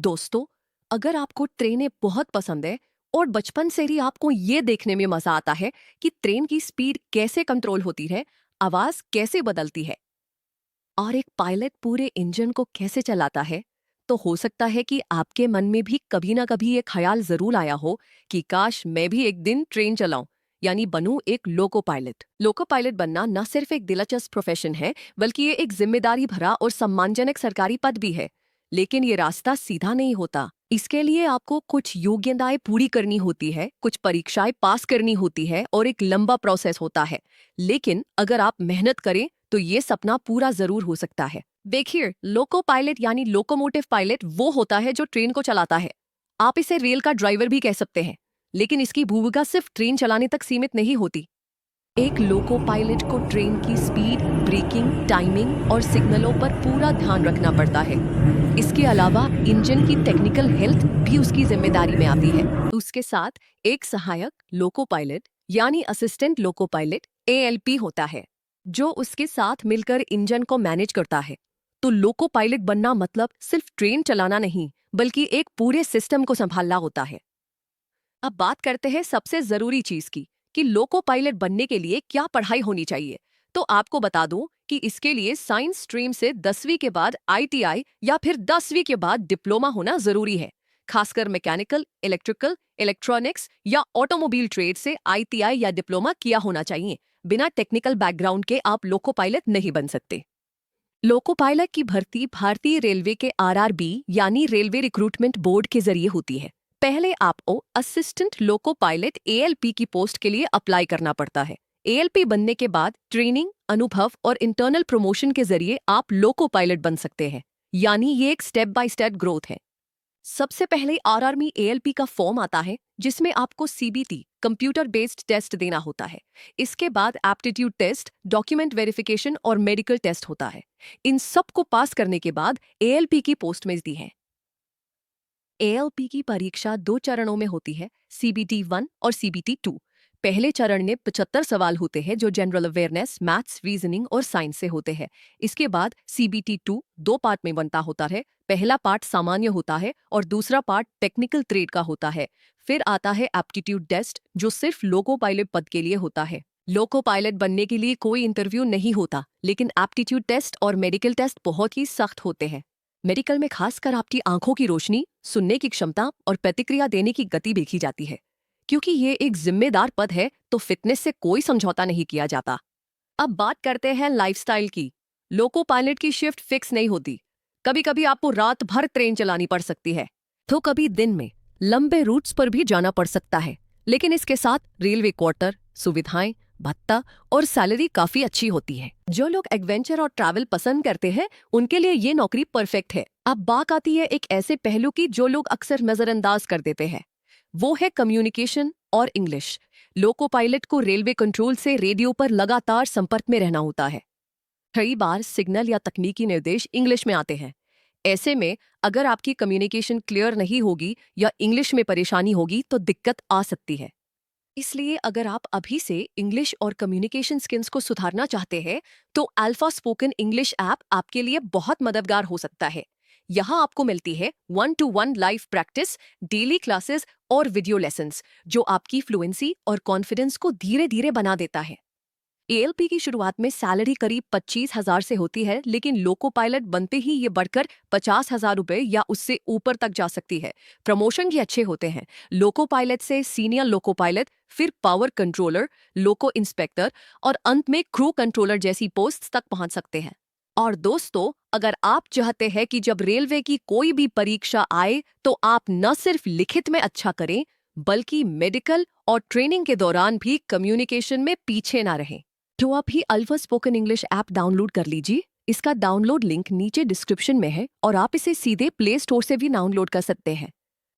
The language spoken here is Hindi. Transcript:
दोस्तों, अगर आपको ट्रेनें बहुत पसंद है और बचपन से ही आपको ये देखने में मजा आता है कि ट्रेन की स्पीड कैसे कंट्रोल होती है, आवाज कैसे बदलती है और एक पायलट पूरे इंजन को कैसे चलाता है, तो हो सकता है कि आपके मन में भी कभी ना कभी एक ख्याल जरूर आया हो कि काश मैं भी एक दिन ट्रेन चलाऊं, यानी बनूं एक लोको पायलट। लोको पायलट बनना न सिर्फ एक दिलचस्प प्रोफेशन है, बल्कि ये एक जिम्मेदारी भरा और सम्मानजनक सरकारी पद भी है। लेकिन ये रास्ता सीधा नहीं होता। इसके लिए आपको कुछ योग्यताएं पूरी करनी होती है, कुछ परीक्षाएं पास करनी होती है और एक लंबा प्रोसेस होता है। लेकिन अगर आप मेहनत करें तो ये सपना पूरा जरूर हो सकता है। देखिए, लोको पायलट यानी लोकोमोटिव पायलट वो होता है जो ट्रेन को चलाता है। आप इसे रेल का ड्राइवर भी कह सकते हैं, लेकिन इसकी भूमिका सिर्फ ट्रेन चलाने तक सीमित नहीं होती। एक लोको पायलट को ट्रेन की स्पीड, ब्रेकिंग, टाइमिंग और सिग्नलों पर पूरा ध्यान रखना पड़ता है। इसके अलावा इंजन की टेक्निकल हेल्थ भी उसकी जिम्मेदारी में आती है। उसके साथ एक सहायक लोको पायलट यानी असिस्टेंट लोको पायलट ALP होता है, जो उसके साथ मिलकर इंजन को मैनेज करता है। तो लोको पायलट बनना मतलब सिर्फ ट्रेन चलाना नहीं, बल्कि एक पूरे सिस्टम को संभालना होता है। अब बात करते हैं सबसे जरूरी चीज की कि लोको पायलट बनने के लिए क्या पढ़ाई होनी चाहिए। तो आपको बता दूं कि इसके लिए साइंस स्ट्रीम से 10वीं के बाद ITI या फिर 10वीं के बाद डिप्लोमा होना जरूरी है। खासकर मैकेनिकल, इलेक्ट्रिकल, इलेक्ट्रॉनिक्स या ऑटोमोबाइल ट्रेड से ITI या डिप्लोमा किया होना चाहिए। बिना टेक्निकल बैकग्राउंड के आप लोको पायलट नहीं बन सकते। लोको पायलट की भर्ती भारतीय रेलवे के RRB यानी रेलवे रिक्रूटमेंट बोर्ड के जरिए होती है। पहले आपको असिस्टेंट लोको पायलट ALP की पोस्ट के लिए अप्लाई करना पड़ता है। ALP बनने के बाद ट्रेनिंग, अनुभव और इंटरनल प्रमोशन के जरिए आप लोको पायलट बन सकते हैं, यानी ये एक स्टेप बाय स्टेप ग्रोथ है। सबसे पहले RRB ALP का फॉर्म आता है, जिसमें आपको CBT कंप्यूटर बेस्ड टेस्ट देना होता है। इसके बाद एप्टीट्यूड टेस्ट, डॉक्यूमेंट वेरिफिकेशन और मेडिकल टेस्ट होता है। इन सब को पास करने के बाद ALP की पोस्ट मिलती है। ALP की परीक्षा 2 चरणों में होती है, CBT 1 और CBT 2। पहले चरण में 75 सवाल होते हैं जो जनरल अवेयरनेस, मैथ्स, रीजनिंग और साइंस से होते हैं। इसके बाद CBT 2 2 पार्ट में बनता होता है। पहला पार्ट सामान्य होता है और दूसरा पार्ट टेक्निकल ट्रेड का होता है। फिर आता है एप्टीट्यूड टेस्ट, जो सिर्फ लोको पायलट पद के लिए होता है। लोको पायलट बनने के लिए कोई इंटरव्यू नहीं होता, लेकिन एप्टीट्यूड टेस्ट और मेडिकल टेस्ट बहुत ही सख्त होते हैं। मेडिकल में खासकर आपकी आंखों की रोशनी, सुनने की क्षमता और प्रतिक्रिया देने की गति देखी जाती है। क्योंकि ये एक जिम्मेदार पद है, तो फिटनेस से कोई समझौता नहीं किया जाता। अब बात करते हैं लाइफस्टाइल की। लोको पायलट की शिफ्ट फिक्स नहीं होती। कभी कभी आपको रात भर ट्रेन चलानी पड़ सकती है, तो कभी दिन में लंबे रूट्स पर भी जाना पड़ सकता है। लेकिन इसके साथ रेलवे क्वार्टर, सुविधाएं, भत्ता और सैलरी काफी अच्छी होती है। जो लोग एडवेंचर और ट्रैवल पसंद करते हैं, उनके लिए ये नौकरी परफेक्ट है। अब बात आती है एक ऐसे पहलू की जो लोग अक्सर नजरअंदाज कर देते हैं, वो है कम्युनिकेशन और इंग्लिश। लोको पायलट को रेलवे कंट्रोल से रेडियो पर लगातार संपर्क में रहना होता है। कई बार सिग्नल या तकनीकी निर्देश इंग्लिश में आते हैं। ऐसे में अगर आपकी कम्युनिकेशन क्लियर नहीं होगी या इंग्लिश में परेशानी होगी तो दिक्कत आ सकती है। इसलिए अगर आप अभी से इंग्लिश और कम्युनिकेशन स्किल्स को सुधारना चाहते हैं, तो अल्फा स्पोकन इंग्लिश ऐप आपके लिए बहुत मददगार हो सकता है। यहाँ आपको मिलती है 1-to-1 live practice, daily classes और वीडियो लेसन्स, जो आपकी फ्लुएंसी और कॉन्फिडेंस को धीरे धीरे बना देता है। ALP की शुरुआत में सैलरी करीब 25,000 से होती है, लेकिन लोको पायलट बनते ही ये बढ़कर 50,000 रुपए या उससे ऊपर तक जा सकती है। प्रमोशन भी अच्छे होते हैं। लोको पायलट से सीनियर लोको पायलट, फिर पावर कंट्रोलर, लोको इंस्पेक्टर और अंत में क्रू कंट्रोलर जैसी पोस्ट तक पहुंच सकते हैं। और दोस्तों, अगर आप चाहते हैं कि जब रेलवे की कोई भी परीक्षा आए तो आप न सिर्फ लिखित में अच्छा करें, बल्कि मेडिकल और ट्रेनिंग के दौरान भी कम्युनिकेशन में पीछे ना रहें, तो आप ही alpha spoken English app download कर लीजिए। इसका डाउनलोड लिंक नीचे डिस्क्रिप्शन में है और आप इसे सीधे प्ले स्टोर से भी डाउनलोड कर सकते हैं।